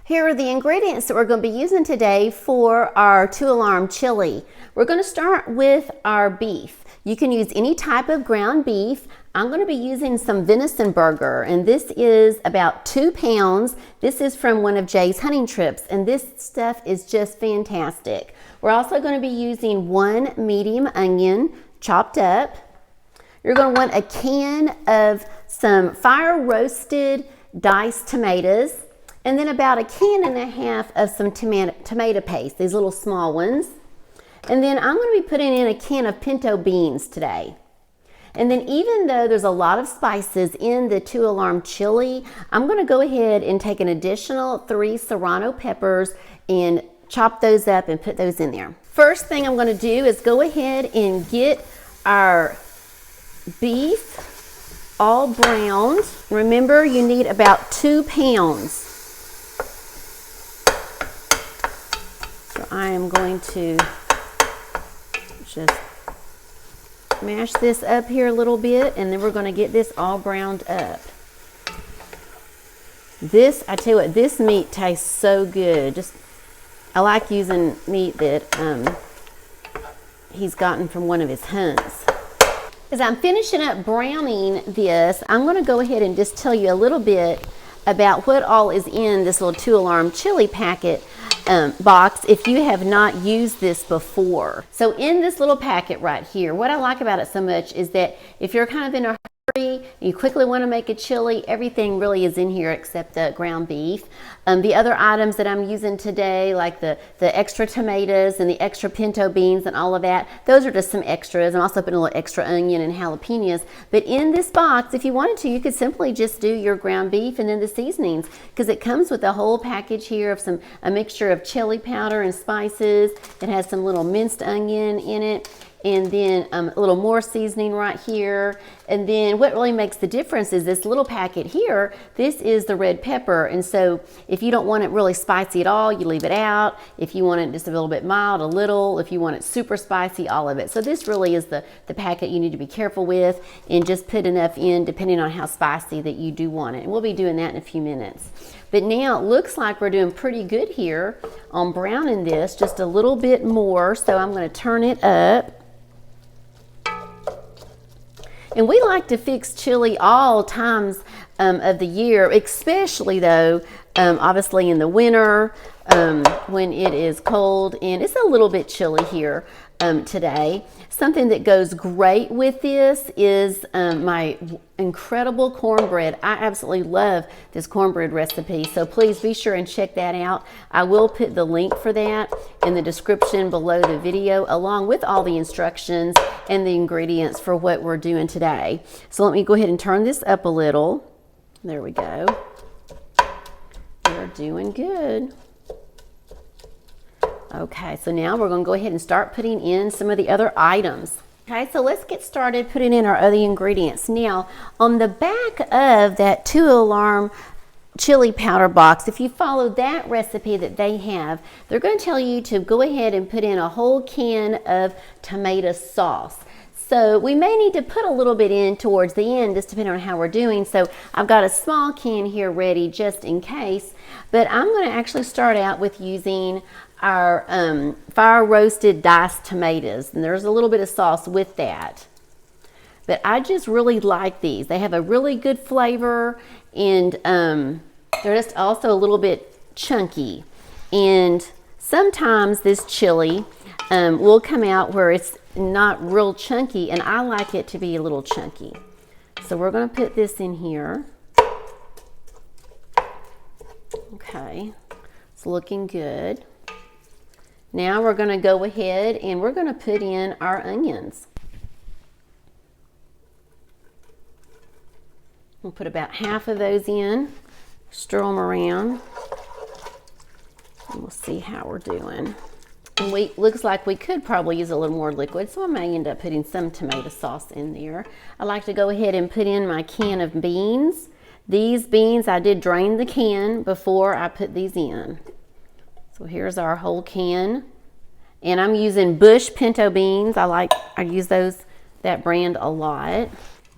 Here are the ingredients that we're going to be using today for our 2-alarm chili. We're going to start with our beef. You can use any type of ground beef. I'm going to be using some venison burger, and this is about 2 pounds. This is from one of Jay's hunting trips, and this stuff is just fantastic. We're also going to be using 1 medium onion chopped up. You're going to want a can of some fire roasted diced tomatoes, and then about 1.5 cans of some tomato paste, these little small ones. And then I'm going to be putting in a can of pinto beans today. And then even though there's a lot of spices in the 2-alarm chili, I'm going to go ahead and take an additional 3 Serrano peppers and chop those up and put those in there. First thing I'm going to do is go ahead and get our beef all browned. Remember, you need about 2 pounds. So I am going to just mash this up here a little bit, and then we're going to get this all browned up. This, I tell you what, this meat tastes so good. I like using meat that he's gotten from one of his hunts. As I'm finishing up browning this, I'm going to go ahead and just tell you a little bit about what all is in this little 2-alarm chili packet box if you have not used this before. So in this little packet right here, what I like about it so much is that if you're kind of in a hurry, you quickly want to make a chili, everything really is in here except the ground beef. The other items that I'm using today, like the extra tomatoes and the extra pinto beans and all of that, those are just some extras. I'm also putting a little extra onion and jalapenos. But in this box, if you wanted to, you could simply just do your ground beef and then the seasonings, because it comes with a whole package here of a mixture of chili powder and spices. It has some little minced onion in it, and then a little more seasoning right here. And then what really makes the difference is this little packet here, this is the red pepper. And so if you don't want it really spicy at all, you leave it out. If you want it just a little bit mild, a little. If you want it super spicy, all of it. So this really is the packet you need to be careful with, and just put enough in depending on how spicy that you do want it. And we'll be doing that in a few minutes. But now it looks like we're doing pretty good here on browning this, just a little bit more. So I'm going to turn it up. And we like to fix chili all times of the year, especially though, obviously in the winter when it is cold and it's a little bit chilly here today. Something that goes great with this is my incredible cornbread. I absolutely love this cornbread recipe, so please be sure and check that out. I will put the link for that in the description below the video, along with all the instructions and the ingredients for what we're doing today. So let me go ahead and turn this up a little. There we go. We're doing good. Okay, so now we're going to go ahead and start putting in some of the other items. Okay, so let's get started putting in our other ingredients. Now, on the back of that 2-alarm chili powder box, if you follow that recipe that they have, they're going to tell you to go ahead and put in a whole can of tomato sauce. So we may need to put a little bit in towards the end, just depending on how we're doing. So I've got a small can here ready just in case, but I'm going to actually start out with using our fire roasted diced tomatoes, and there's a little bit of sauce with that. But I just really like these. They have a really good flavor, and they're just also a little bit chunky. And sometimes this chili will come out where it's not real chunky, and I like it to be a little chunky. So we're going to put this in here. Okay, it's looking good. Now we're going to go ahead and we're going to put in our onions. We'll put about half of those in, stir them around, and we'll see how we're doing. And looks like we could probably use a little more liquid, so I may end up putting some tomato sauce in there. I like to go ahead and put in my can of beans. These beans, I did drain the can before I put these in. So here's our whole can. And I'm using Bush pinto beans. I use that brand a lot.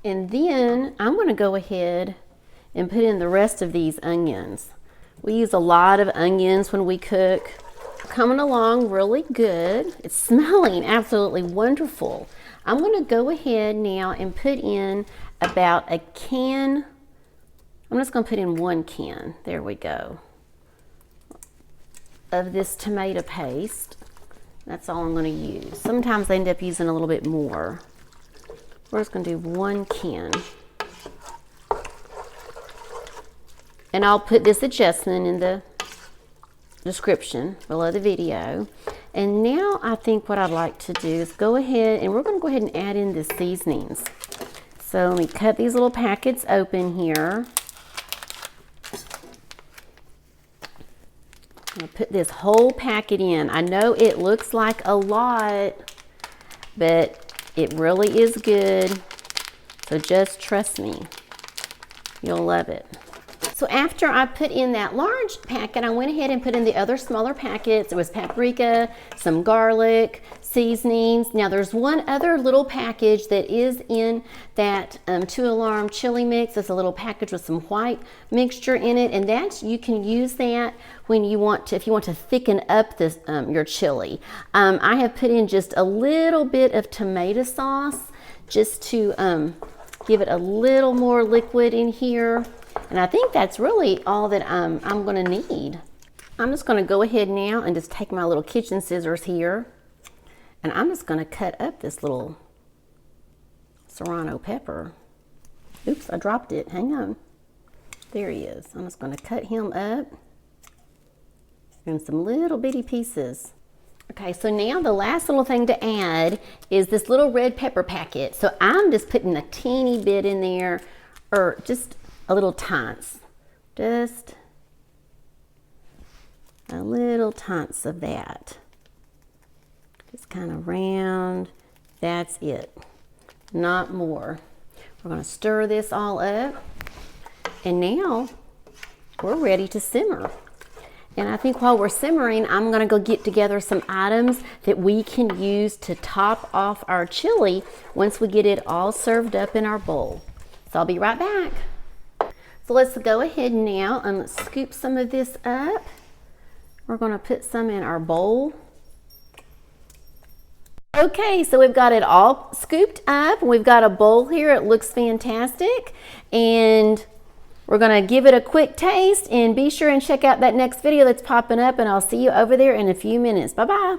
And then I'm going to go ahead and put in the rest of these onions. We use a lot of onions when we cook. Coming along really good. It's smelling absolutely wonderful. I'm going to go ahead now and put in about a can. I'm just going to put in 1 can. There we go. Of this tomato paste. That's all I'm going to use. Sometimes I end up using a little bit more. We're just going to do 1 can. And I'll put this adjustment in the description below the video. And now I think what I'd like to do is go ahead and we're going to go ahead and add in the seasonings. So let me cut these little packets open here. I'm going to put this whole packet in. I know it looks like a lot, but it really is good. So just trust me. You'll love it. So after I put in that large packet, I went ahead and put in the other smaller packets. It was paprika, some garlic, seasonings. Now there's one other little package that is in that 2-alarm chili mix. It's a little package with some white mixture in it, and that's, you can use that when you want to, if you want to thicken up this your chili. I have put in just a little bit of tomato sauce just to give it a little more liquid in here. And I think that's really all that I'm going to need. I'm just going to go ahead now and just take my little kitchen scissors here. And I'm just going to cut up this little Serrano pepper. Oops, I dropped it. Hang on. There he is. I'm just going to cut him up in some little bitty pieces. Okay, so now the last little thing to add is this little red pepper packet. So I'm just putting a teeny bit in there, or just a little tines. Just a little tines of that. Just kind of round. That's it. Not more. We're going to stir this all up. And now we're ready to simmer. And I think while we're simmering, I'm going to go get together some items that we can use to top off our chili once we get it all served up in our bowl. So I'll be right back. So let's go ahead now and let's scoop some of this up. We're going to put some in our bowl. Okay, so we've got it all scooped up. We've got a bowl here. It looks fantastic. And we're going to give it a quick taste, and be sure and check out that next video that's popping up, and I'll see you over there in a few minutes. Bye-bye.